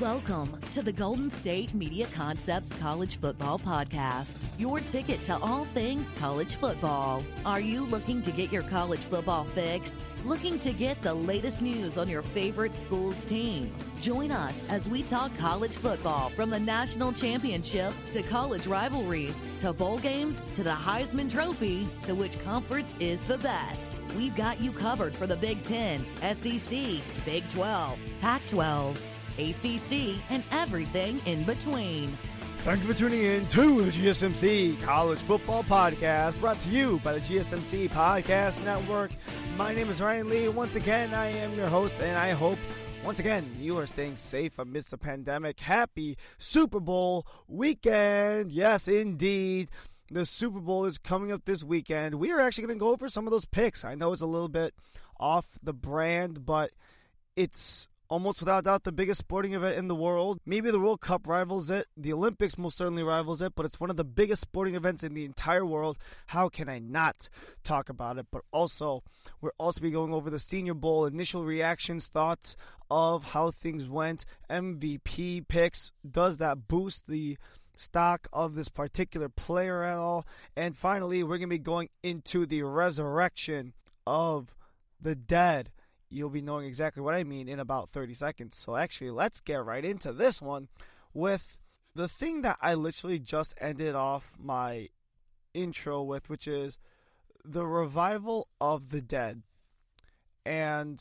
Welcome to the Golden State Media Concepts College Football Podcast, your ticket to all things college football. Are you looking to get your college football fix? Looking to get the latest news on your favorite school's team? Join us as we talk college football, from the national championship to college rivalries to bowl games to the Heisman Trophy to which conference is the best. We've got you covered for the Big Ten, SEC, Big 12, Pac-12, ACC, and everything in between. Thank you for tuning in to the GSMC College Football Podcast, brought to you by the GSMC Podcast Network. My name is Ryan Lee. Once again, I am your host, and I hope, once again, you are staying safe amidst the pandemic. Happy Super Bowl weekend. Yes, indeed. The Super Bowl is coming up this weekend. We are actually going to go over some of those picks. I know it's a little bit off the brand, but it's almost without doubt the biggest sporting event in the world. Maybe the World Cup rivals it. The Olympics most certainly rivals it, but it's one of the biggest sporting events in the entire world. How can I not talk about it? But also, we're also be going over the Senior Bowl, initial reactions, thoughts of how things went, MVP picks. Does that boost the stock of this particular player at all? And finally, we're going to be going into the resurrection of the dead. You'll be knowing exactly what I mean in about 30 seconds. So actually, let's get right into this one with the thing that I literally just ended off my intro with, which is the revival of the dead. And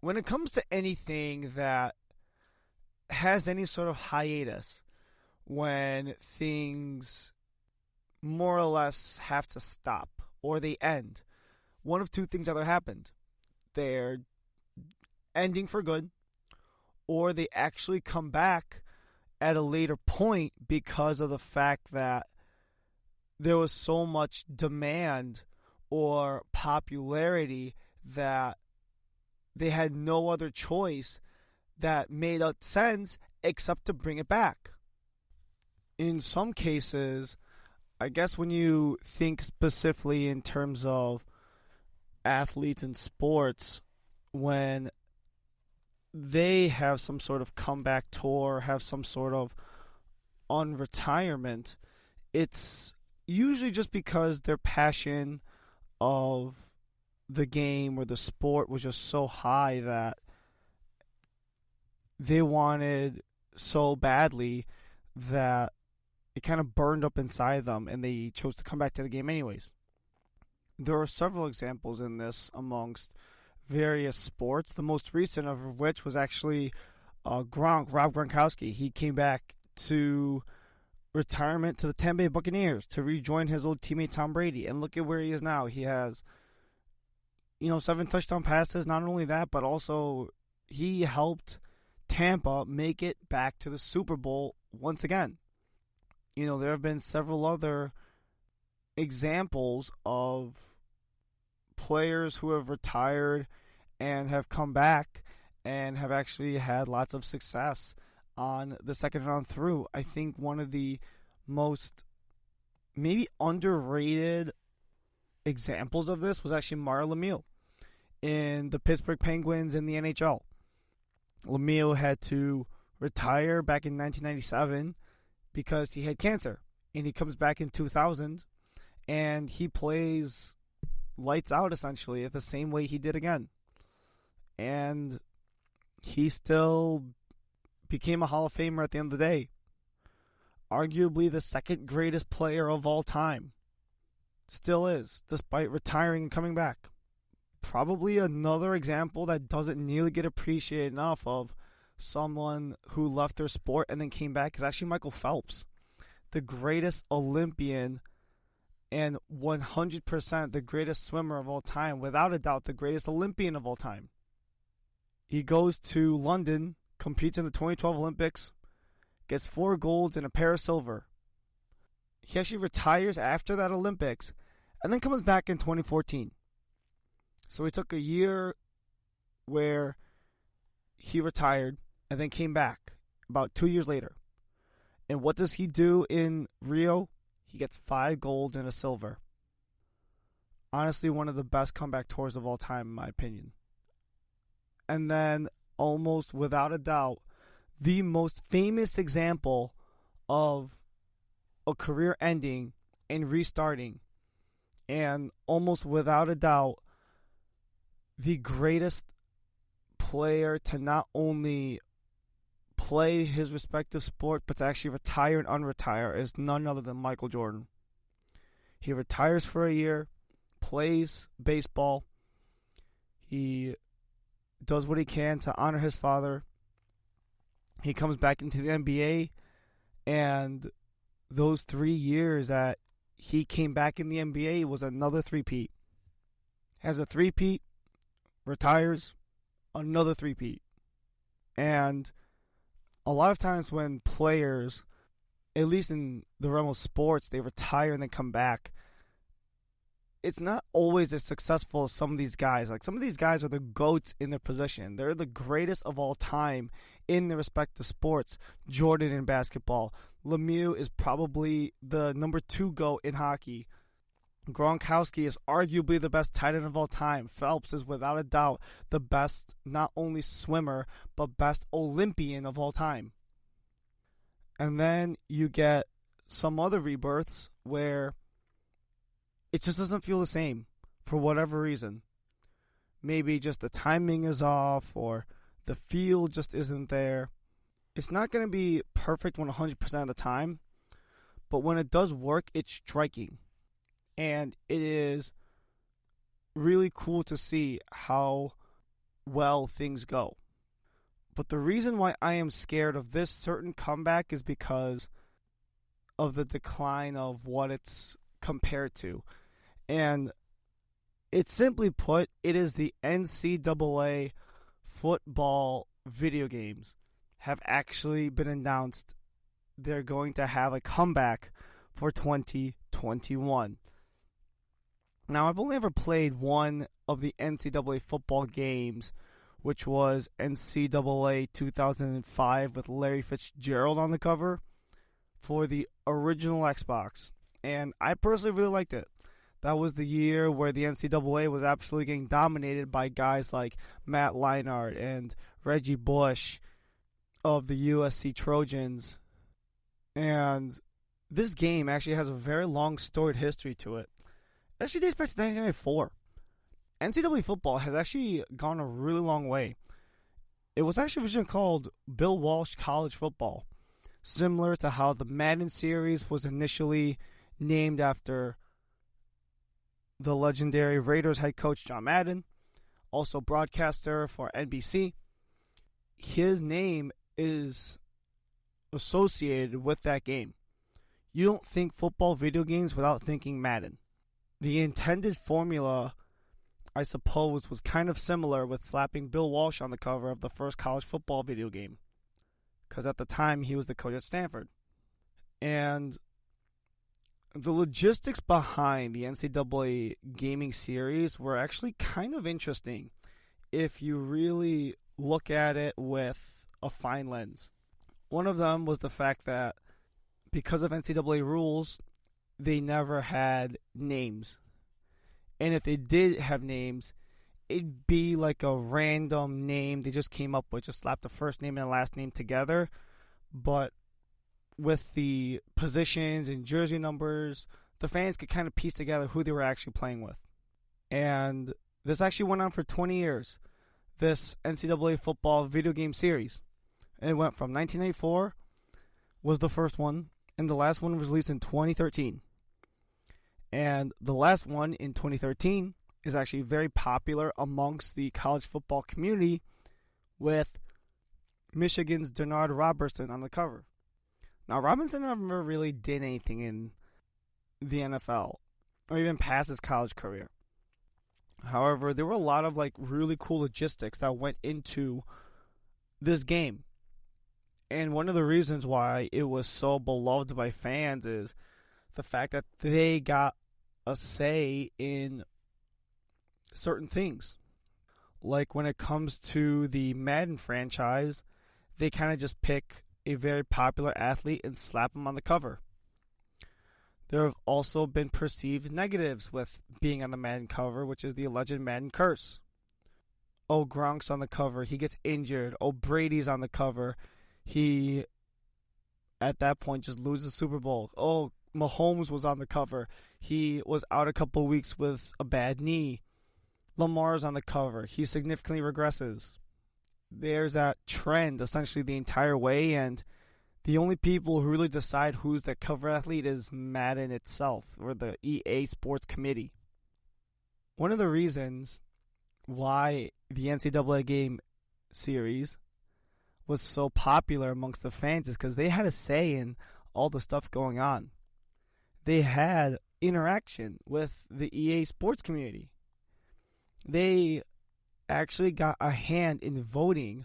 when it comes to anything that has any sort of hiatus, when things more or less have to stop or they end, one of two things either happened. They're ending for good, or they actually come back at a later point because of the fact that there was so much demand or popularity that they had no other choice that made sense except to bring it back. In some cases, I guess when you think specifically in terms of athletes in sports, when they have some sort of comeback tour, have some sort of unretirement, it's usually just because their passion of the game or the sport was just so high that they wanted so badly that it kind of burned up inside them and they chose to come back to the game anyways. There are several examples in this amongst various sports, the most recent of which was actually Rob Gronkowski. He came back to retirement to the Tampa Bay Buccaneers to rejoin his old teammate Tom Brady, and look at where he is now. He has, 7 touchdown passes. Not only that, but also he helped Tampa make it back to the Super Bowl once again. There have been several other examples of players who have retired and have come back and have actually had lots of success on the second round through. I think one of the most maybe underrated examples of this was actually Mario Lemieux in the Pittsburgh Penguins in the NHL. Lemieux had to retire back in 1997 because he had cancer, and he comes back in 2000 and he plays lights out essentially the same way he did again. And he still became a Hall of Famer at the end of the day. Arguably the second greatest player of all time. Still is, despite retiring and coming back. Probably another example that doesn't nearly get appreciated enough of someone who left their sport and then came back is actually Michael Phelps. The greatest Olympian and 100% the greatest swimmer of all time, without a doubt the greatest Olympian of all time. He goes to London, competes in the 2012 Olympics, gets 4 golds and a pair of silver. He actually retires after that Olympics and then comes back in 2014. So he took a year where he retired and then came back about 2 years later. And what does he do in Rio? He gets 5 gold and a silver. Honestly, one of the best comeback tours of all time, in my opinion. And then, almost without a doubt, the most famous example of a career ending and restarting, and almost without a doubt, the greatest player to not only play his respective sport, but to actually retire and unretire is none other than Michael Jordan. He retires for a year, plays baseball. He does what he can to honor his father. He comes back into the NBA, and those 3 years that he came back in the NBA was another three-peat. Has a three-peat, retires, another three-peat. And a lot of times when players, at least in the realm of sports, they retire and then come back, it's not always as successful as some of these guys. Like, some of these guys are the GOATs in their position. They're the greatest of all time in their respective sports. Jordan in basketball. Lemieux is probably the number 2 GOAT in hockey. Gronkowski is arguably the best tight end of all time. Phelps is without a doubt the best, not only swimmer, but best Olympian of all time. And then you get some other rebirths where it just doesn't feel the same for whatever reason. Maybe just the timing is off, or the feel just isn't there. It's not going to be perfect 100% of the time, but when it does work, it's striking. And it is really cool to see how well things go. But the reason why I am scared of this certain comeback is because of the decline of what it's compared to. And it's simply put, it is the NCAA football video games have actually been announced. They're going to have a comeback for 2021. Now, I've only ever played one of the NCAA football games, which was NCAA 2005 with Larry Fitzgerald on the cover for the original Xbox. And I personally really liked it. That was the year where the NCAA was absolutely getting dominated by guys like Matt Leinart and Reggie Bush of the USC Trojans. And this game actually has a very long storied history to it. It actually dates back to 1994. NCAA football has actually gone a really long way. It was actually originally called Bill Walsh College Football, similar to how the Madden series was initially named after the legendary Raiders head coach John Madden, also broadcaster for NBC. His name is associated with that game. You don't think football video games without thinking Madden. The intended formula, I suppose, was kind of similar with slapping Bill Walsh on the cover of the first college football video game, because at the time he was the coach at Stanford. And the logistics behind the NCAA gaming series were actually kind of interesting if you really look at it with a fine lens. One of them was the fact that because of NCAA rules, they never had names. And if they did have names, it'd be like a random name they just came up with, just slapped the first name and the last name together. But with the positions and jersey numbers, the fans could kind of piece together who they were actually playing with. And this actually went on for 20 years, this NCAA football video game series. And it went from 1994 was the first one, and the last one was released in 2013. And the last one in 2013 is actually very popular amongst the college football community, with Michigan's Denard Robertson on the cover. Now, Robinson never really did anything in the NFL or even past his college career. However, there were a lot of really cool logistics that went into this game. And one of the reasons why it was so beloved by fans is the fact that they got a say in certain things. Like when it comes to the Madden franchise, they kind of just pick a very popular athlete and slap him on the cover. There have also been perceived negatives with being on the Madden cover, which is the alleged Madden curse. Oh, Gronk's on the cover, he gets injured. Oh, Brady's on the cover, he, at that point, just loses the Super Bowl. Oh, Mahomes was on the cover. He was out a couple of weeks with a bad knee. Lamar's on the cover. He significantly regresses. There's that trend essentially the entire way, and the only people who really decide who's the cover athlete is Madden itself, or the EA Sports Committee. One of the reasons why the NCAA game series was so popular amongst the fans is because they had a say in all the stuff going on. They had interaction with the EA Sports community. They actually got a hand in voting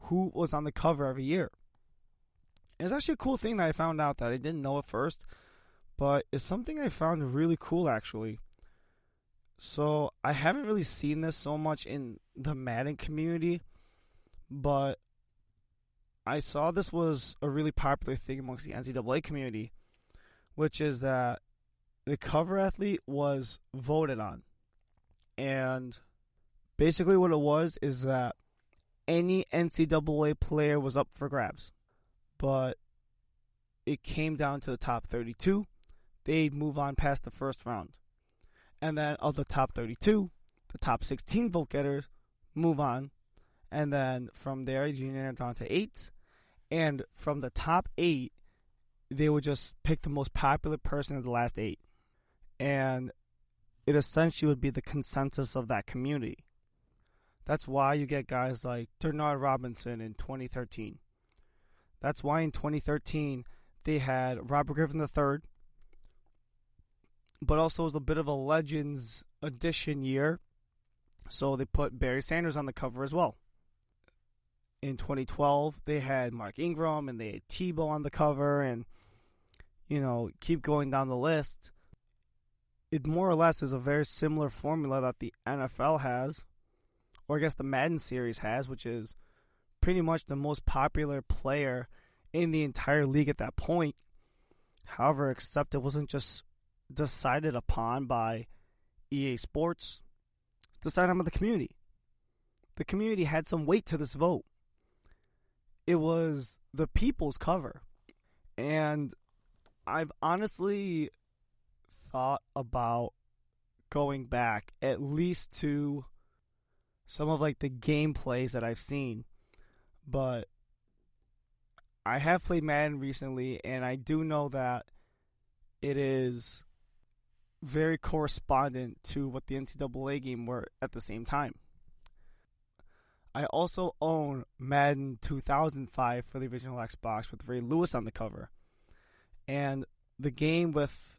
who was on the cover every year. It's actually a cool thing that I found out that I didn't know at first, but it's something I found really cool actually. So I haven't really seen this so much in the Madden community, but I saw this was a really popular thing amongst the NCAA community, which is that the cover athlete was voted on. And basically what it was is that any NCAA player was up for grabs. But it came down to the top 32. They'd move on past the first round. And then of the top 32, the top 16 vote getters move on. And then from there, you narrowed down to 8. And from the top 8, they would just pick the most popular person of the last 8. And it essentially would be the consensus of that community. That's why you get guys like Denard Robinson in 2013. That's why in 2013 they had Robert Griffin III, but also it was a bit of a Legends edition year, so they put Barry Sanders on the cover as well. In 2012 they had Mark Ingram and they had Tebow on the cover, and keep going down the list. It more or less is a very similar formula that the NFL has, or I guess the Madden series has, which is pretty much the most popular player in the entire league at that point. However, except it wasn't just decided upon by EA Sports, it's decided on by the community. The community had some weight to this vote. It was the people's cover. And I've honestly thought about going back at least to some of the gameplays that I've seen, but I have played Madden recently, and I do know that it is very correspondent to what the NCAA game were at the same time. I also own Madden 2005 for the original Xbox with Ray Lewis on the cover, and the game with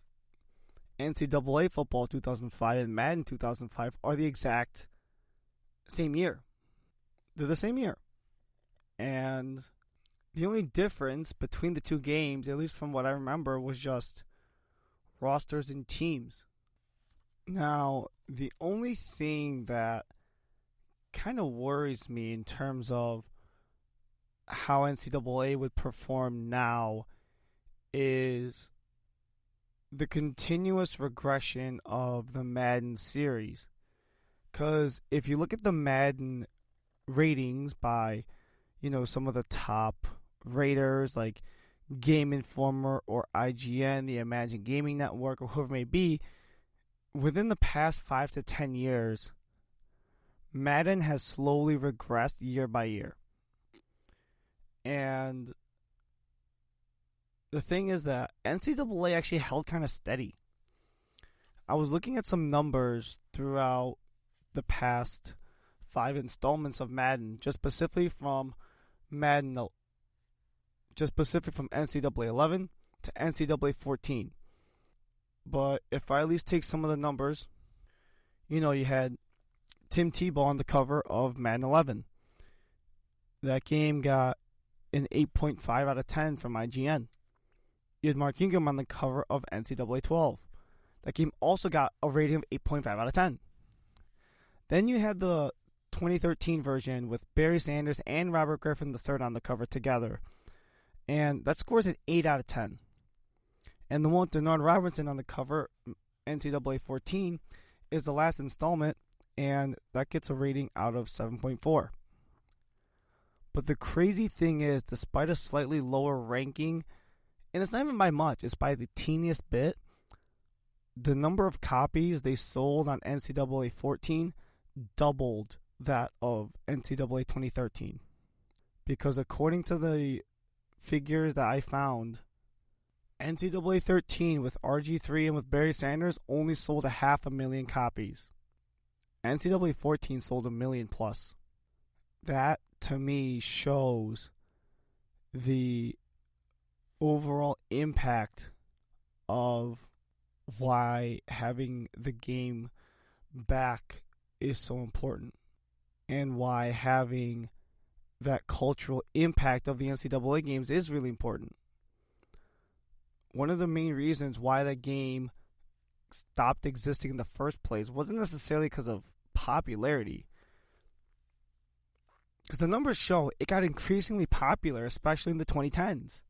NCAA Football 2005 and Madden 2005 are the exact same year. They're the same year. And the only difference between the two games, at least from what I remember, was just rosters and teams. Now, the only thing that kind of worries me in terms of how NCAA would perform now is the continuous regression of the Madden series. Because if you look at the Madden ratings by, some of the top raters like Game Informer or IGN, the Imagine Gaming Network, or whoever it may be, within the past 5 to 10 years, Madden has slowly regressed year by year. And the thing is that NCAA actually held kind of steady. I was looking at some numbers throughout the past 5 installments of Madden, just specifically from NCAA 11 to NCAA 14. But if I at least take some of the numbers, you had Tim Tebow on the cover of Madden 11. That game got an 8.5 out of 10 from IGN. You had Mark Ingram on the cover of NCAA 12. That game also got a rating of 8.5 out of 10. Then you had the 2013 version with Barry Sanders and Robert Griffin III on the cover together. And that scores an 8 out of 10. And the one with Denard Robinson on the cover, NCAA 14, is the last installment, and that gets a rating out of 7.4. But the crazy thing is, despite a slightly lower ranking, and it's not even by much, it's by the teeniest bit, the number of copies they sold on NCAA 14 doubled that of NCAA 2013. Because according to the figures that I found, NCAA 13 with RG3 and with Barry Sanders only sold 500,000 copies. NCAA 14 sold 1 million plus. That, to me, shows the overall impact of why having the game back is so important, and why having that cultural impact of the NCAA games is really important. One of the main reasons why that game stopped existing in the first place wasn't necessarily because of popularity. Because the numbers show it got increasingly popular, especially in the 2010s,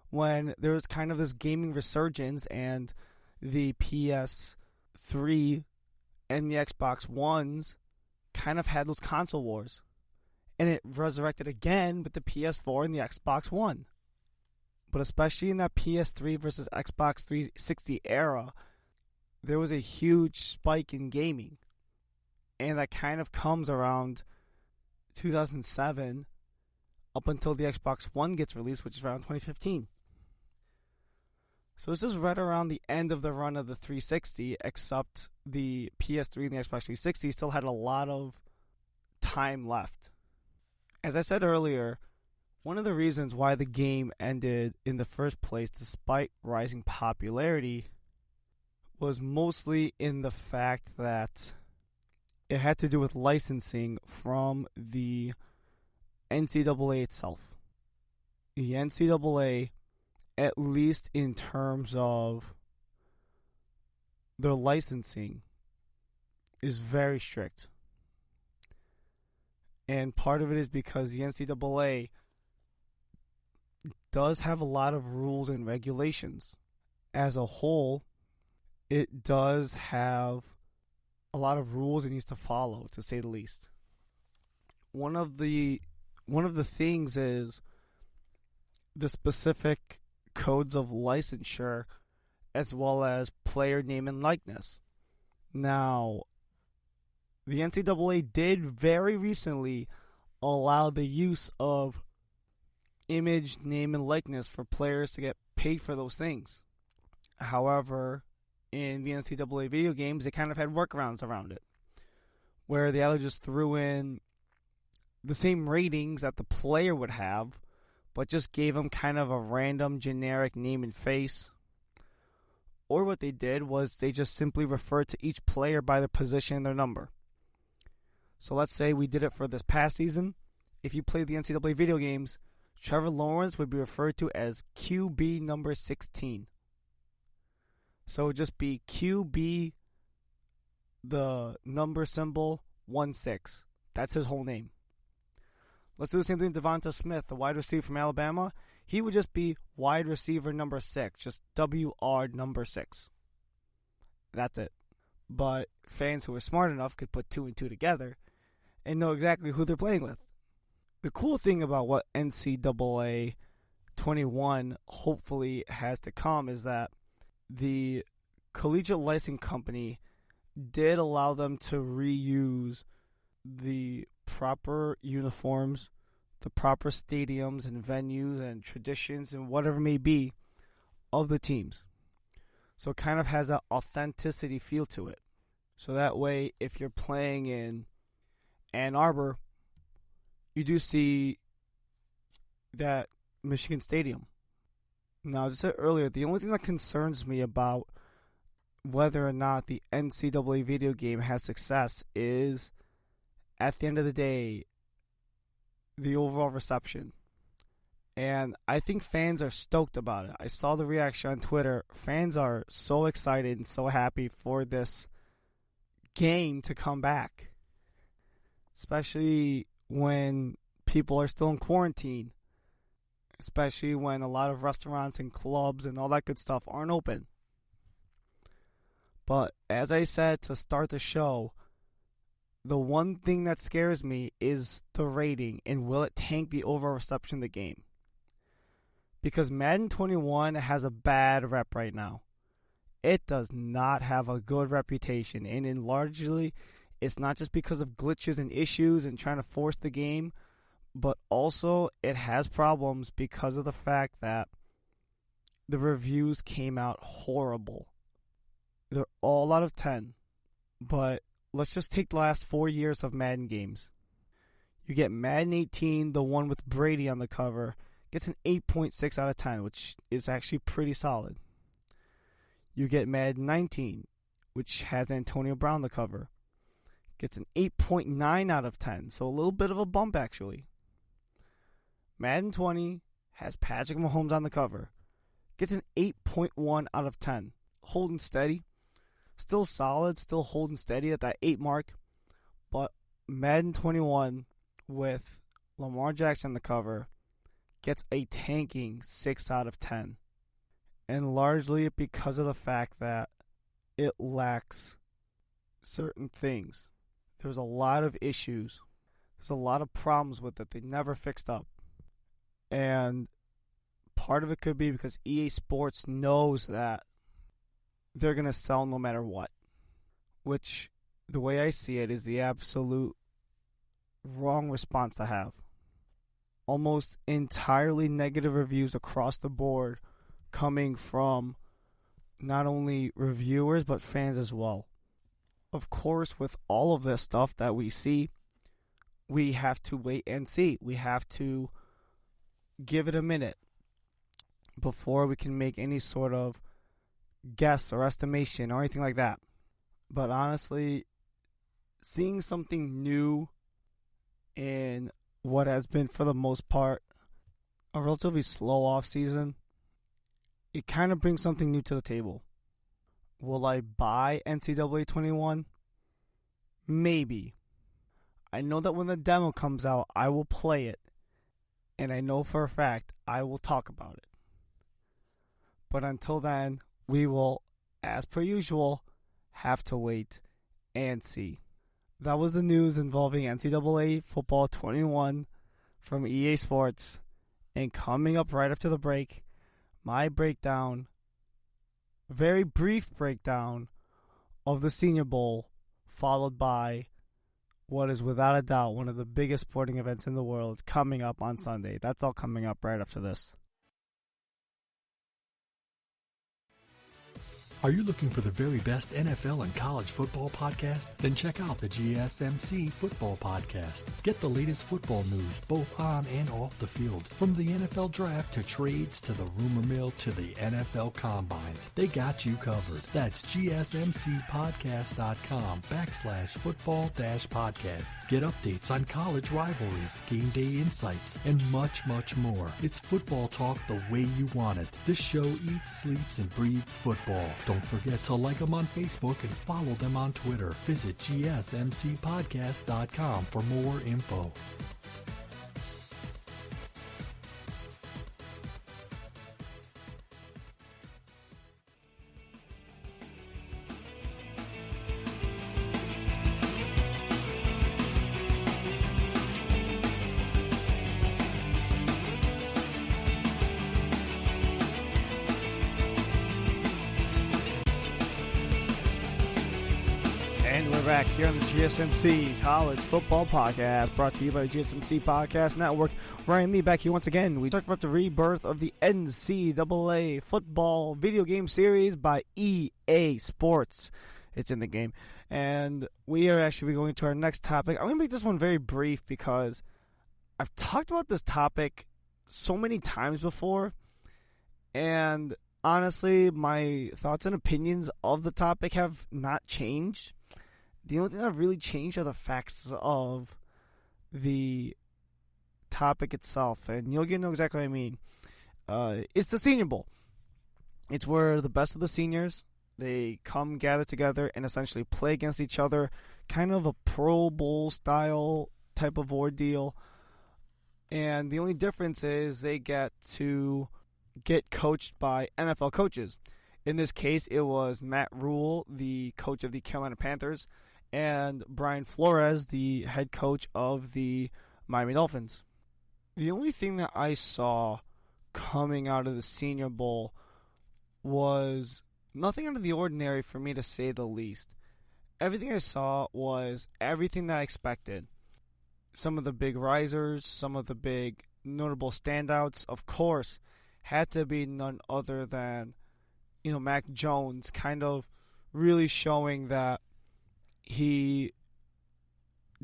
when there was kind of this gaming resurgence and the PS3 and the Xbox Ones kind of had those console wars. And it resurrected again with the PS4 and the Xbox One. But especially in that PS3 versus Xbox 360 era, there was a huge spike in gaming. And that kind of comes around 2007 up until the Xbox One gets released, which is around 2015. So this is right around the end of the run of the 360, except the PS3 and the Xbox 360 still had a lot of time left. As I said earlier, one of the reasons why the game ended in the first place, despite rising popularity, was mostly in the fact that it had to do with licensing from the NCAA itself. The NCAA, at least in terms of their licensing, is very strict. And part of it is because the NCAA does have a lot of rules and regulations. As a whole, it does have a lot of rules it needs to follow, to say the least. One of the things is the specific codes of licensure, as well as player name and likeness. Now, the NCAA did very recently allow the use of image, name, and likeness for players to get paid for those things. However, in the NCAA video games, they kind of had workarounds around it, where they either just threw in the same ratings that the player would have, but just gave them kind of a random generic name and face. Or what they did was they just simply referred to each player by their position and their number. So let's say we did it for this past season. If you played the NCAA video games, Trevor Lawrence would be referred to as QB number 16. So it would just be QB, the number symbol, 16. That's his whole name. Let's do the same thing with Devonta Smith, the wide receiver from Alabama. He would just be wide receiver number 6, just WR number 6. That's it. But fans who are smart enough could put 2 and 2 together and know exactly who they're playing with. The cool thing about what NCAA 21 hopefully has to come is that the collegiate licensing company did allow them to reuse the proper uniforms, the proper stadiums and venues and traditions and whatever it may be of the teams. So it kind of has that authenticity feel to it. So that way, if you're playing in Ann Arbor, you do see that Michigan Stadium. Now, as I said earlier, the only thing that concerns me about whether or not the NCAA video game has success is, at the end of the day, the overall reception. And I think fans are stoked about it. I saw the reaction on Twitter. Fans are so excited and so happy for this game to come back. Especially when people are still in quarantine. Especially when a lot of restaurants and clubs and all that good stuff aren't open. But as I said to start the show, the one thing that scares me is the rating, and will it tank the overall reception of the game? Because Madden 21 has a bad rep right now. It does not have a good reputation, and largely, it's not just because of glitches and issues and trying to force the game, but also it has problems because of the fact that the reviews came out horrible. They're all out of 10, but let's just take the last 4 years of Madden games. You get Madden 18, the one with Brady on the cover, gets an 8.6 out of 10, which is actually pretty solid. You get Madden 19, which has Antonio Brown on the cover, gets an 8.9 out of 10, so a little bit of a bump actually. Madden 20 has Patrick Mahomes on the cover, gets an 8.1 out of 10, holding steady. Still solid, still holding steady at that 8 mark. But Madden 21 with Lamar Jackson on the cover gets a tanking 6 out of 10. And largely because of the fact that it lacks certain things. There's a lot of issues. There's a lot of problems with it they never fixed up. And part of it could be because EA Sports knows that they're going to sell no matter what. Which, the way I see it, is the absolute wrong response to have. Almost entirely negative reviews across the board coming from not only reviewers but fans as well. Of course, with all of this stuff that we see, we have to wait and see. We have to give it a minute before we can make any sort of guess or estimation or anything like that. But honestly, seeing something new in what has been, for the most part, a relatively slow off season, it kind of brings something new to the table. Will I buy NCAA 21? Maybe. I know that when the demo comes out, I will play it. And I know for a fact I will talk about it. But until then, we will, as per usual, have to wait and see. That was the news involving NCAA Football 21 from EA Sports. And coming up right after the break, my breakdown, very brief breakdown of the Senior Bowl, followed by what is without a doubt one of the biggest sporting events in the world coming up on Sunday. That's all coming up right after this. Are you looking for the very best NFL and college football podcast? Then check out the GSMC Football Podcast. Get the latest football news both on and off the field. From the NFL Draft to trades to the rumor mill to the NFL Combines, they got you covered. That's GSMCpodcast.com/football-podcast. Get updates on college rivalries, game day insights, and much, much more. It's football talk the way you want it. This show eats, sleeps, and breathes football. Don't forget to like them on Facebook and follow them on Twitter. Visit GSMCpodcast.com for more info. Back here on the GSMC College Football Podcast, brought to you by the GSMC Podcast Network. Ryan Lee back here once again. We talked about the rebirth of the NCAA Football video game series by EA Sports. It's in the game. And we are actually going to our next topic. I'm going to make this one very brief because I've talked about this topic so many times before. And honestly, my thoughts and opinions of the topic have not changed. The only thing that really changed are the facts of the topic itself, and you'll get to know exactly what I mean. It's the Senior Bowl. It's where the best of the seniors, they come gather together and essentially play against each other, kind of a Pro Bowl style type of ordeal. And the only difference is they get to get coached by NFL coaches. In this case, it was Matt Rule, the coach of the Carolina Panthers, and Brian Flores, the head coach of the Miami Dolphins. The only thing that I saw coming out of the Senior Bowl was nothing out of the ordinary, for me to say the least. Everything I saw was everything that I expected. Some of the big risers, some of the big notable standouts, of course, had to be none other than, Mac Jones, kind of really showing that he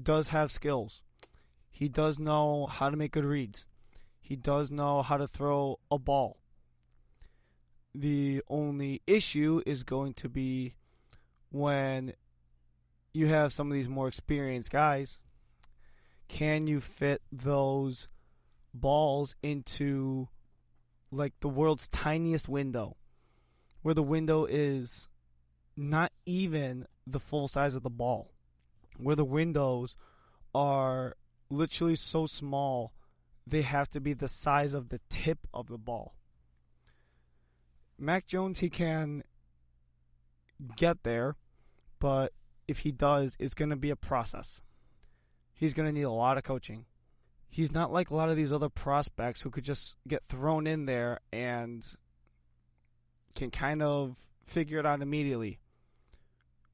does have skills. He does know how to make good reads. He does know how to throw a ball. The only issue is going to be when you have some of these more experienced guys. Can you fit those balls into like the world's tiniest window, where the window is not even the full size of the ball, where the windows are literally so small they have to be the size of the tip of the ball? Mac Jones, he can get there, but if he does, it's going to be a process. He's going to need a lot of coaching. He's not like a lot of these other prospects who could just get thrown in there and can kind of figure it out immediately.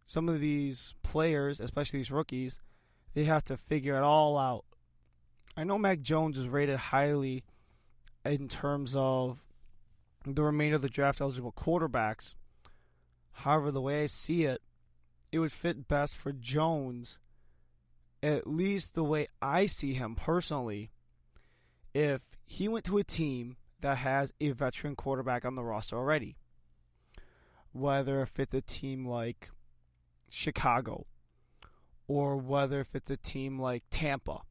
Some of these players, especially these rookies, they have to figure it all out. I know Mac Jones is rated highly in terms of the remainder of the draft-eligible quarterbacks. However, the way I see it, it would fit best for Jones, at least the way I see him personally, if he went to a team that has a veteran quarterback on the roster already. Whether if it's a team like Chicago, or whether if it's a team like Tampa,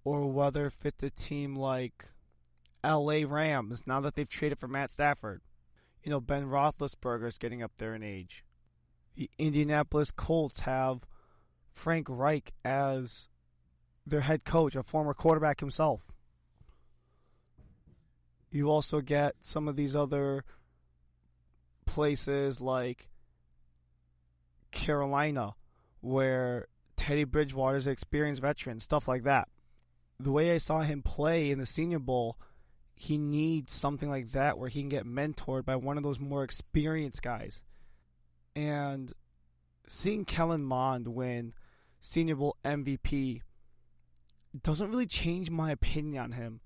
or whether if it's a team like LA Rams, now that they've traded for Matt Stafford. Ben Roethlisberger's getting up there in age. The Indianapolis Colts have Frank Reich as their head coach, a former quarterback himself. You also get some of these other places like Carolina, where Teddy Bridgewater is an experienced veteran, stuff like that. The way I saw him play in the Senior Bowl, he needs something like that where he can get mentored by one of those more experienced guys. And seeing Kellen Mond win Senior Bowl MVP doesn't really change my opinion on him,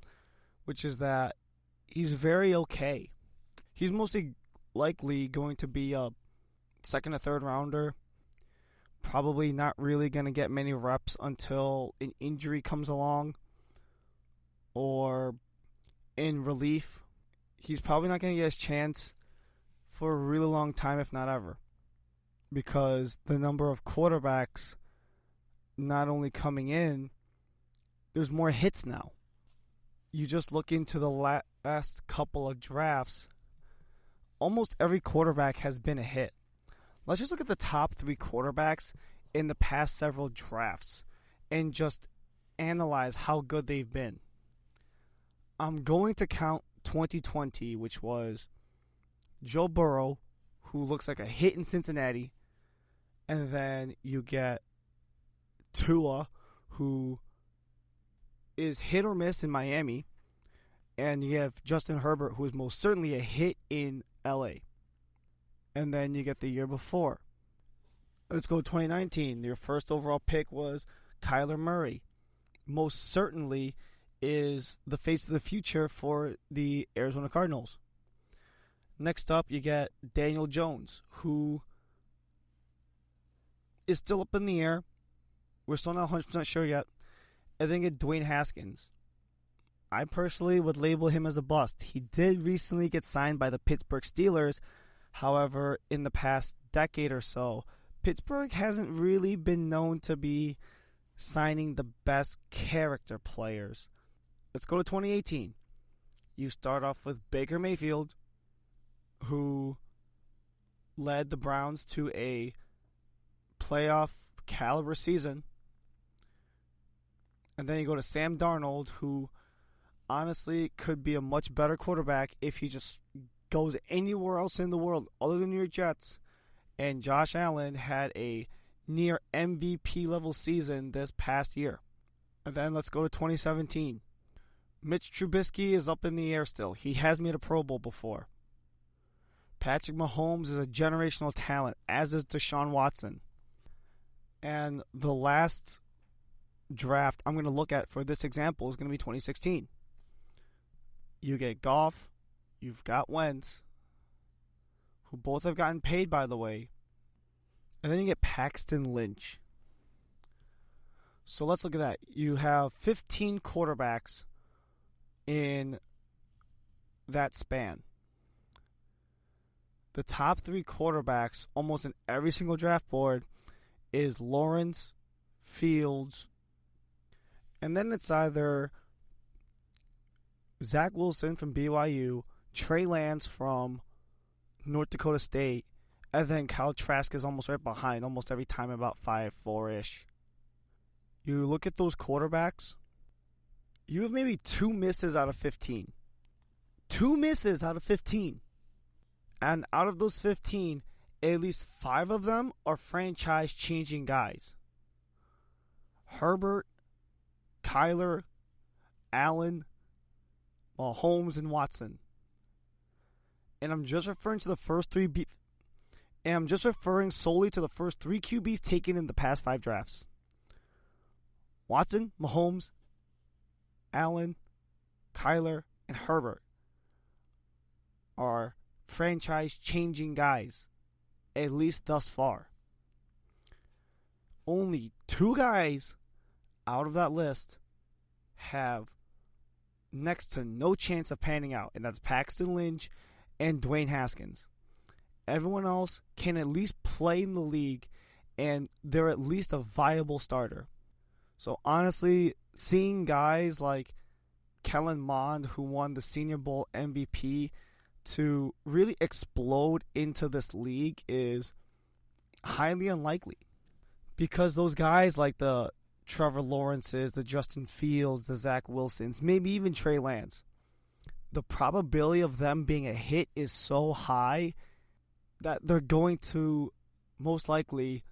which is that he's very okay. He's mostly likely going to be a second or third rounder. Probably not really going to get many reps until an injury comes along or in relief. He's probably not going to get his chance for a really long time, if not ever, because the number of quarterbacks not only coming in, there's more hits now. You just look into the last couple of drafts, almost every quarterback has been a hit. Let's just look at the top 3 quarterbacks in the past several drafts and just analyze how good they've been. I'm going to count 2020, which was Joe Burrow, who looks like a hit in Cincinnati, and then you get Tua, who is hit or miss in Miami, and you have Justin Herbert, who is most certainly a hit in LA. And then you get the year before. Let's go 2019. Your first overall pick was Kyler Murray. Most certainly is the face of the future for the Arizona Cardinals. Next up, you get Daniel Jones, who is still up in the air. We're still not 100% sure yet. And then you get Dwayne Haskins. I personally would label him as a bust. He did recently get signed by the Pittsburgh Steelers. However, in the past decade or so, Pittsburgh hasn't really been known to be signing the best character players. Let's go to 2018. You start off with Baker Mayfield, who led the Browns to a playoff caliber season. And then you go to Sam Darnold, who honestly could be a much better quarterback if he just goes anywhere else in the world other than New York Jets. And Josh Allen had a near MVP level season this past year. And then let's go to 2017. Mitch Trubisky is up in the air still. He has made a Pro Bowl before. Patrick Mahomes is a generational talent, as is Deshaun Watson. And the last draft I'm going to look at for this example is going to be 2016. You get Goff, you've got Wentz, who both have gotten paid, by the way. And then you get Paxton Lynch. So let's look at that. You have 15 quarterbacks in that span. The top 3 quarterbacks almost in every single draft board is Lawrence, Fields, and then it's either Zach Wilson from BYU, Trey Lance from North Dakota State, and then Kyle Trask is almost right behind almost every time, about 5'4"-ish. You look at those quarterbacks, you have maybe 2 misses out of 15. 2 misses out of 15. And out of those 15, at least 5 of them are franchise-changing guys. Herbert, Kyler, Allen, Mahomes, and Watson. And I'm just referring to the first 3 and I'm just referring solely to the first 3 QBs taken in the past 5 drafts. Watson, Mahomes, Allen, Kyler, and Herbert are franchise-changing guys, at least thus far. Only 2 guys out of that list have next to no chance of panning out, and that's Paxton Lynch and Dwayne Haskins. Everyone else can at least play in the league, and they're at least a viable starter. So honestly, seeing guys like Kellen Mond, who won the Senior Bowl MVP, to really explode into this league is highly unlikely. Because those guys like the Trevor Lawrences, the Justin Fields, the Zach Wilsons, maybe even Trey Lance, the probability of them being a hit is so high that they're going to most likely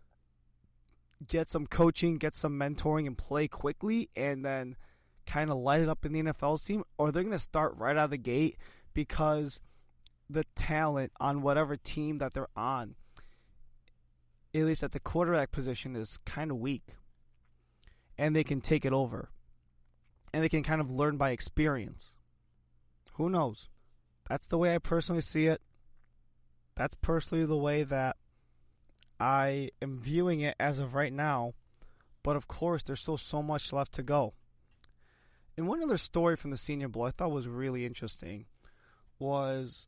get some coaching, get some mentoring, and play quickly, and then kind of light it up in the NFL team, or they're going to start right out of the gate because the talent on whatever team that they're on, at least at the quarterback position, is kind of weak. And they can take it over. And they can kind of learn by experience. Who knows? That's the way I personally see it. That's personally the way that I am viewing it as of right now. But of course, there's still so much left to go. And one other story from the Senior Bowl I thought was really interesting was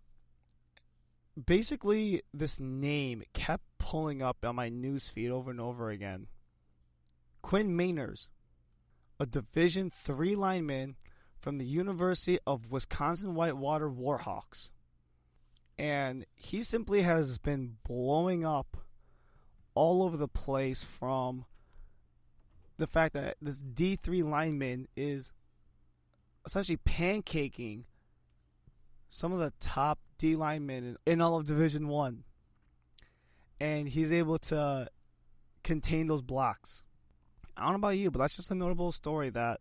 basically this name kept pulling up on my newsfeed over and over again. Quinn Meinerz, a Division III lineman from the University of Wisconsin-Whitewater Warhawks. And he simply has been blowing up all over the place from the fact that this D3 lineman is essentially pancaking some of the top D linemen in all of Division I. And he's able to contain those blocks. I don't know about you, but that's just a notable story that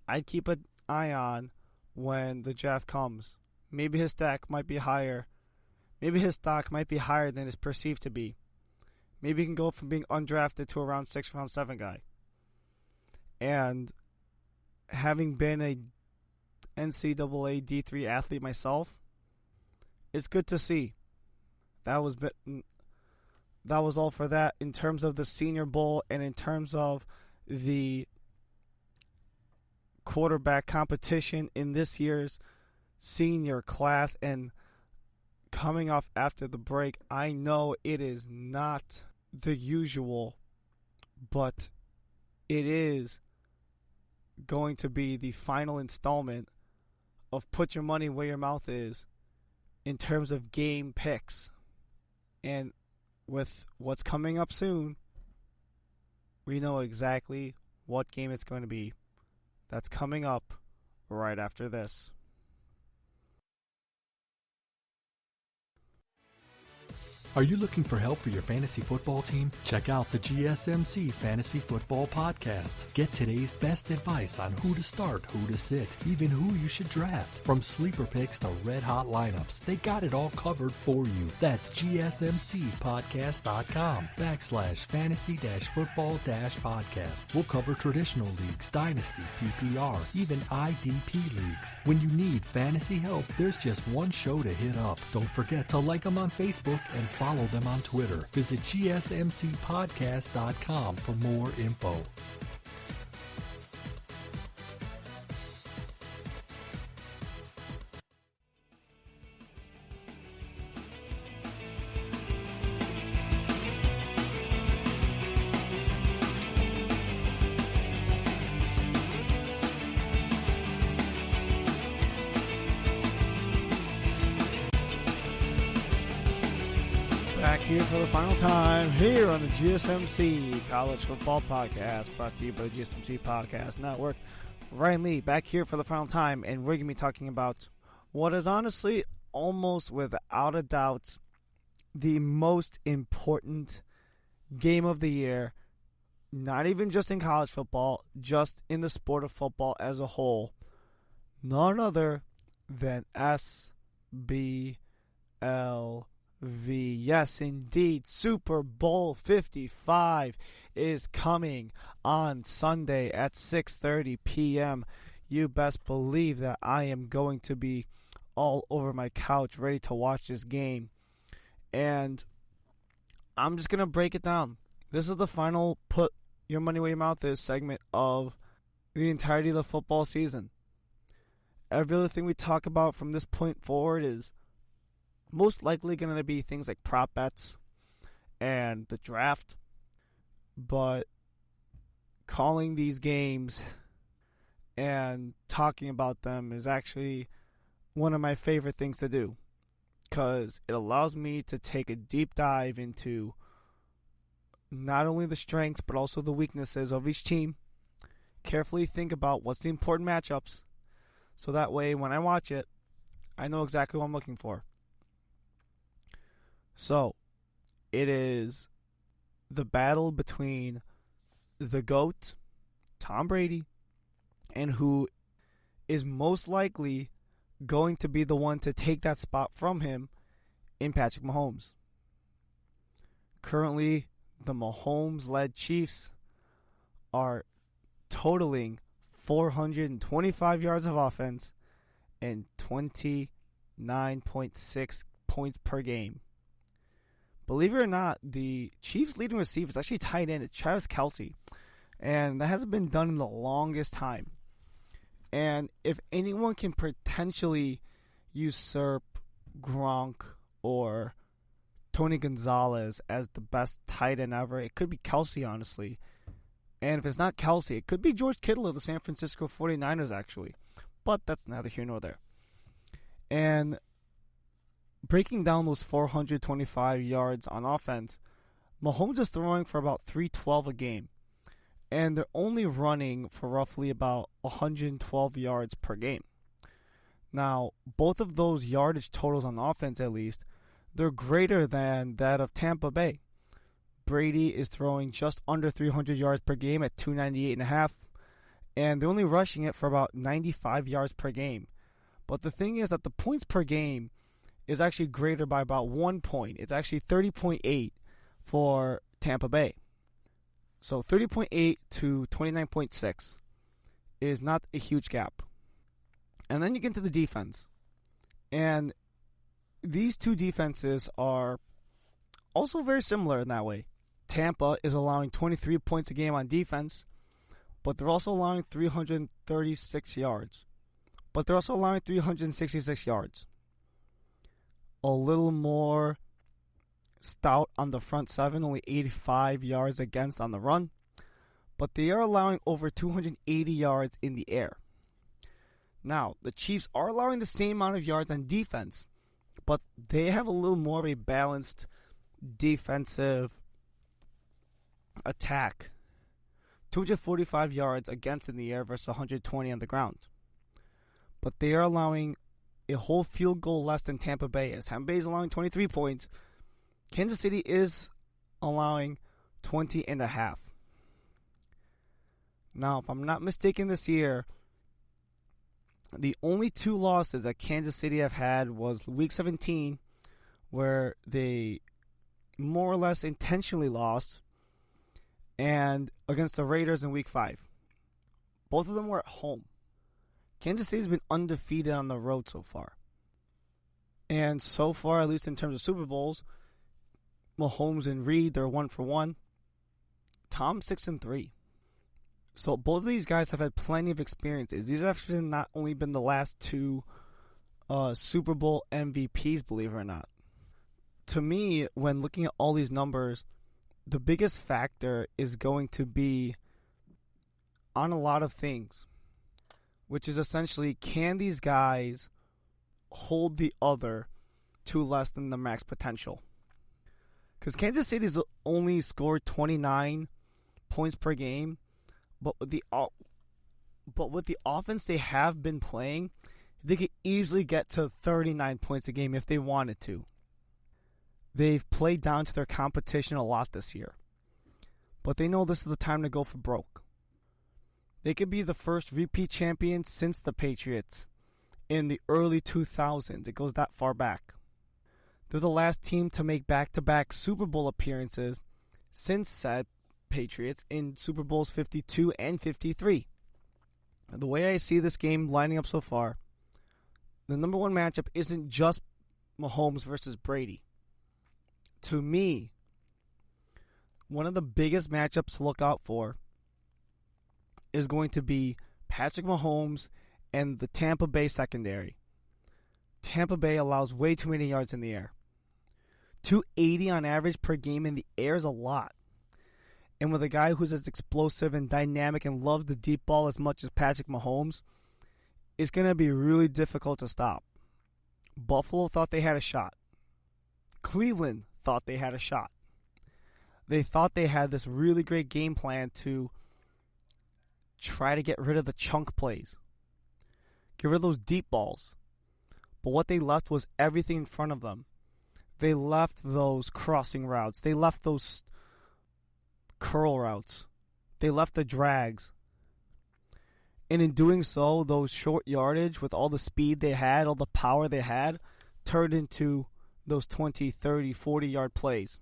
I'd keep an eye on when the draft comes. Maybe his stack might be higher. Maybe his stock might be higher than it's perceived to be. Maybe he can go from being undrafted to a round 6, round 7 guy. And having been a NCAA D3 athlete myself, it's good to see. That was all for that in terms of the Senior Bowl and in terms of the quarterback competition in this year's senior class. And coming off after the break, I know it is not the usual, but it is going to be the final installment of Put Your Money Where Your Mouth Is in terms of game picks. And with what's coming up soon, we know exactly what game it's going to be. That's coming up right after this. Are you looking for help for your fantasy football team? Check out the GSMC Fantasy Football Podcast. Get today's best advice on who to start, who to sit, even who you should draft. From sleeper picks to red-hot lineups, they got it all covered for you. That's gsmcpodcast.com/fantasy-football-podcast. We'll cover traditional leagues, dynasty, PPR, even IDP leagues. When you need fantasy help, there's just one show to hit up. Don't forget to like them on Facebook and follow them on Twitter. Visit gsmcpodcast.com for more info. Back here for the final time here on the GSMC College Football Podcast, brought to you by the GSMC Podcast Network. Ryan Lee back here for the final time, and we're going to be talking about what is honestly, almost without a doubt, the most important game of the year, not even just in college football, just in the sport of football as a whole. None other than SVLV. Yes, indeed, Super Bowl 55 is coming on Sunday at 6:30 p.m. You best believe that I am going to be all over my couch ready to watch this game. And I'm just going to break it down. This is the final put your money where your mouth is segment of the entirety of the football season. Every other thing we talk about from this point forward is most likely going to be things like prop bets and the draft. But calling these games and talking about them is actually one of my favorite things to do, because it allows me to take a deep dive into not only the strengths but also the weaknesses of each team, carefully think about what's the important matchups, so that way when I watch it, I know exactly what I'm looking for. So, it is the battle between the GOAT, Tom Brady, and who is most likely going to be the one to take that spot from him in Patrick Mahomes. Currently, the Mahomes-led Chiefs are totaling 425 yards of offense and 29.6 points per game. Believe it or not, the Chiefs' leading receiver is actually tight end. It's Travis Kelce. And that hasn't been done in the longest time. And if anyone can potentially usurp Gronk or Tony Gonzalez as the best tight end ever, it could be Kelce, honestly. And if it's not Kelce, it could be George Kittle of the San Francisco 49ers, actually. But that's neither here nor there. And breaking down those 425 yards on offense, Mahomes is throwing for about 312 a game. And they're only running for roughly about 112 yards per game. Now, both of those yardage totals on offense, at least, they're greater than that of Tampa Bay. Brady is throwing just under 300 yards per game at 298.5. And they're only rushing it for about 95 yards per game. But the thing is that the points per game is actually greater by about 1 point. It's actually 30.8 for Tampa Bay. So 30.8 to 29.6 is not a huge gap. And then you get into the defense. And these two defenses are also very similar in that way. Tampa is allowing 23 points a game on defense, but they're also allowing 336 yards. But they're also allowing 366 yards. A little more stout on the front seven, only 85 yards against on the run. But they are allowing over 280 yards in the air. Now, the Chiefs are allowing the same amount of yards on defense, but they have a little more of a balanced defensive attack. 245 yards against in the air versus 120 on the ground. But they are allowing a whole field goal less than Tampa Bay is. Tampa Bay is allowing 23 points, Kansas City is allowing 20.5. Now, if I'm not mistaken this year, the only 2 losses that Kansas City have had was Week 17, where they more or less intentionally lost, and against the Raiders in Week 5. Both of them were at home. Kansas City's been undefeated on the road so far. And so far, at least in terms of Super Bowls, Mahomes and Reed, they're 1-for-1. Tom's 6-3. So both of these guys have had plenty of experiences. These have not only been the last 2 Super Bowl MVPs, believe it or not. To me, when looking at all these numbers, the biggest factor is going to be on a lot of things, which is essentially, can these guys hold the other to less than the max potential? Because Kansas City's only scored 29 points per game, but with the offense they have been playing, they could easily get to 39 points a game if they wanted to. They've played down to their competition a lot this year, but they know this is the time to go for broke. They could be the first repeat champion since the Patriots in the early 2000s. It goes that far back. They're the last team to make back-to-back Super Bowl appearances since said Patriots in Super Bowls 52 and 53. The way I see this game lining up so far, the number 1 matchup isn't just Mahomes versus Brady. To me, one of the biggest matchups to look out for is going to be Patrick Mahomes and the Tampa Bay secondary. Tampa Bay allows way too many yards in the air. 280 on average per game in the air is a lot. And with a guy who's as explosive and dynamic and loves the deep ball as much as Patrick Mahomes, it's going to be really difficult to stop. Buffalo thought they had a shot. Cleveland thought they had a shot. They thought they had this really great game plan to try to get rid of the chunk plays. Get rid of those deep balls. But what they left was everything in front of them. They left those crossing routes. They left those curl routes. They left the drags. And in doing so, those short yardage with all the speed they had, all the power they had, turned into those 20, 30, 40-yard plays.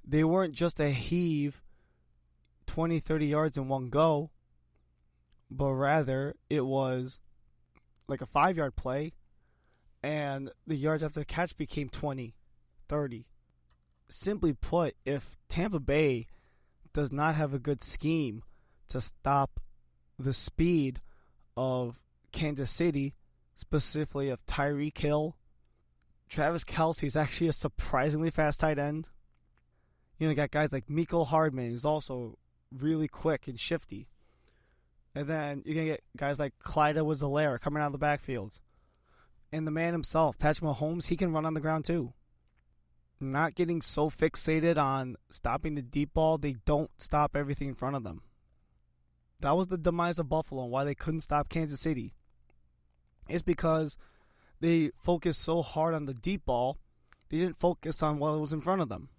They weren't just a heave 20, 30 yards in one go, but rather it was like a 5-yard play, and the yards after the catch became 20, 30. Simply put, if Tampa Bay does not have a good scheme to stop the speed of Kansas City, specifically of Tyreek Hill, Travis Kelce is actually a surprisingly fast tight end. You know, you got guys like Mecole Hardman, who's also really quick and shifty. And then you're going to get guys like Clyde Edwards-Helaire coming out of the backfield. And the man himself, Patrick Mahomes, he can run on the ground too. Not getting so fixated on stopping the deep ball, they don't stop everything in front of them. That was the demise of Buffalo and why they couldn't stop Kansas City. It's because they focused so hard on the deep ball, they didn't focus on what was in front of them.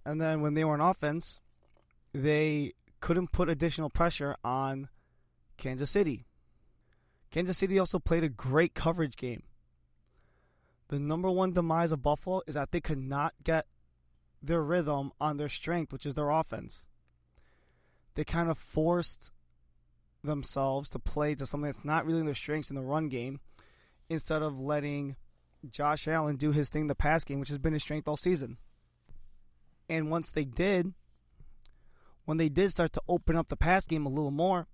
And then when they were on offense, they couldn't put additional pressure on Kansas City. Kansas City also played a great coverage game. The number 1 demise of Buffalo is that they could not get their rhythm on their strength, which is their offense. They kind of forced themselves to play to something that's not really their strengths in the run game, instead of letting Josh Allen do his thing in the pass game, which has been his strength all season. And once they did, when they did start to open up the pass game a little more,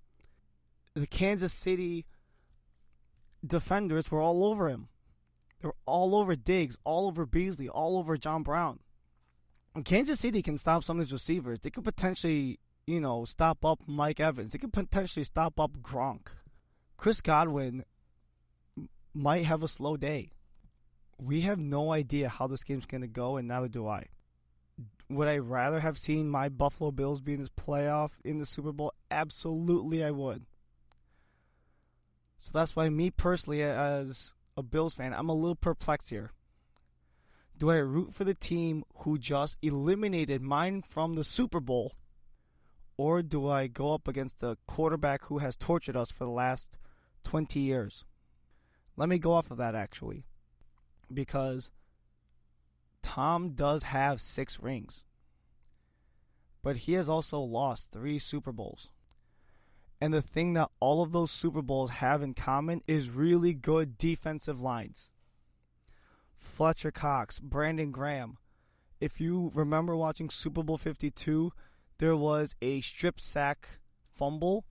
the Kansas City defenders were all over him. They were all over Diggs, all over Beasley, all over John Brown. And Kansas City can stop some of these receivers. They could potentially, stop up Mike Evans. They could potentially stop up Gronk. Chris Godwin might have a slow day. We have no idea how this game's going to go, and neither do I. Would I rather have seen my Buffalo Bills be in this playoff in the Super Bowl? Absolutely I would. So that's why me personally, as a Bills fan, I'm a little perplexed here. Do I root for the team who just eliminated mine from the Super Bowl? Or do I go up against the quarterback who has tortured us for the last 20 years? Let me go off of that, actually. Because Tom does have 6 rings. But he has also lost 3 Super Bowls. And the thing that all of those Super Bowls have in common is really good defensive lines. Fletcher Cox, Brandon Graham. If you remember watching Super Bowl 52, there was a strip sack fumble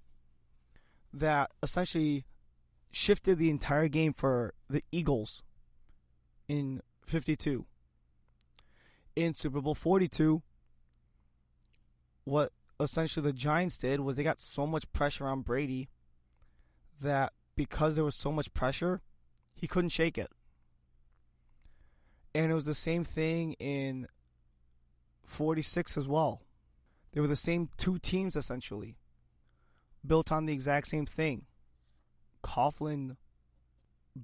that essentially shifted the entire game for the Eagles in 52. In Super Bowl 42, what essentially the Giants did was they got so much pressure on Brady that because there was so much pressure, he couldn't shake it. And it was the same thing in 46 as well. They were the same 2 teams, essentially, built on the exact same thing. Coughlin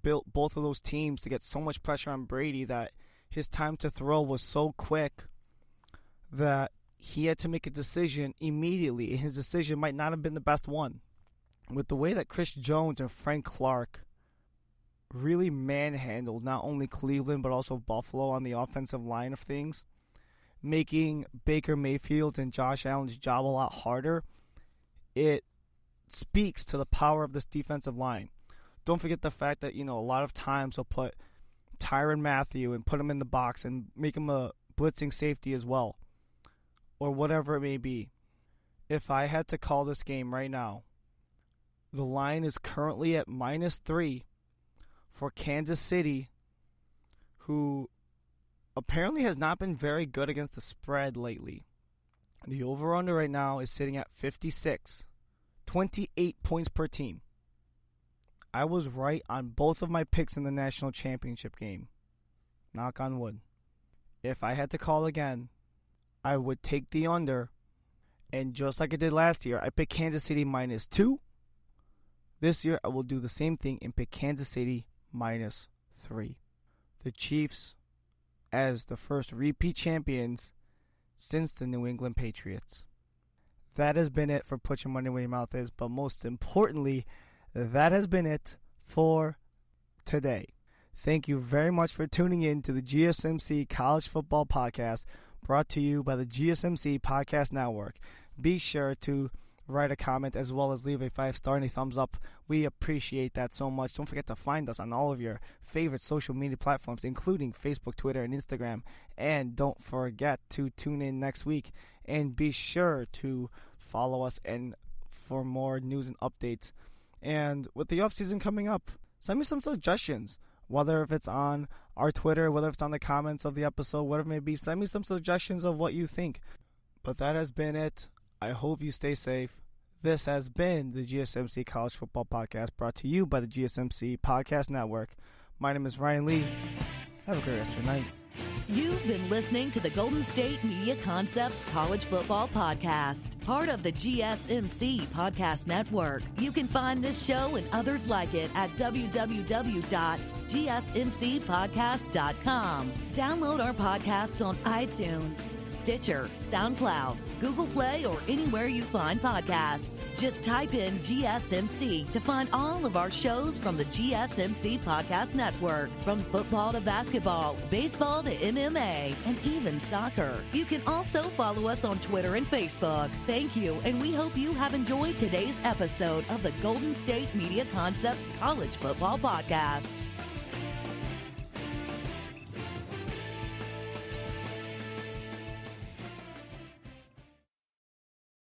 built both of those teams to get so much pressure on Brady that his time to throw was so quick that he had to make a decision immediately, and his decision might not have been the best one. With the way that Chris Jones and Frank Clark really manhandled not only Cleveland but also Buffalo on the offensive line of things, making Baker Mayfield's and Josh Allen's job a lot harder, it speaks to the power of this defensive line. Don't forget the fact that, a lot of times they'll put Tyrann Mathieu and put him in the box and make him a blitzing safety as well, or whatever it may be. If I had to call this game right now, the line is currently at -3 for Kansas City, who apparently has not been very good against the spread lately. The over-under right now is sitting at 56, 28 points per team. I was right on both of my picks in the national championship game. Knock on wood. If I had to call again, I would take the under, and just like I did last year, I picked Kansas City -2. This year, I will do the same thing and pick Kansas City -3. The Chiefs as the first repeat champions since the New England Patriots. That has been it for Put Your Money Where Your Mouth Is, but most importantly, that has been it for today. Thank you very much for tuning in to the GSMC College Football Podcast, brought to you by the GSMC Podcast Network. Be sure to write a comment as well as leave a 5-star and a thumbs up. We appreciate that so much. Don't forget to find us on all of your favorite social media platforms, including Facebook, Twitter, and Instagram. And don't forget to tune in next week, and be sure to follow us and for more news and updates. And with the offseason coming up, send me some suggestions, whether if it's on our Twitter, whether it's on the comments of the episode, whatever it may be. Send me some suggestions of what you think. But that has been it. I hope you stay safe. This has been the GSMC College Football Podcast, brought to you by the GSMC Podcast Network. My name is Ryan Lee. Have a great rest of your night. You've been listening to the Golden State Media Concepts College Football Podcast, part of the GSMC Podcast Network. You can find this show and others like it at www.gsmcpodcast.com. Download our podcasts on iTunes, Stitcher, SoundCloud, Google Play, or anywhere you find podcasts. Just type in GSMC to find all of our shows from the GSMC Podcast Network, from football to basketball, baseball to MMA, and even soccer. You can also follow us on Twitter and Facebook. Thank you, and we hope you have enjoyed today's episode of the Golden State Media Concepts College Football Podcast.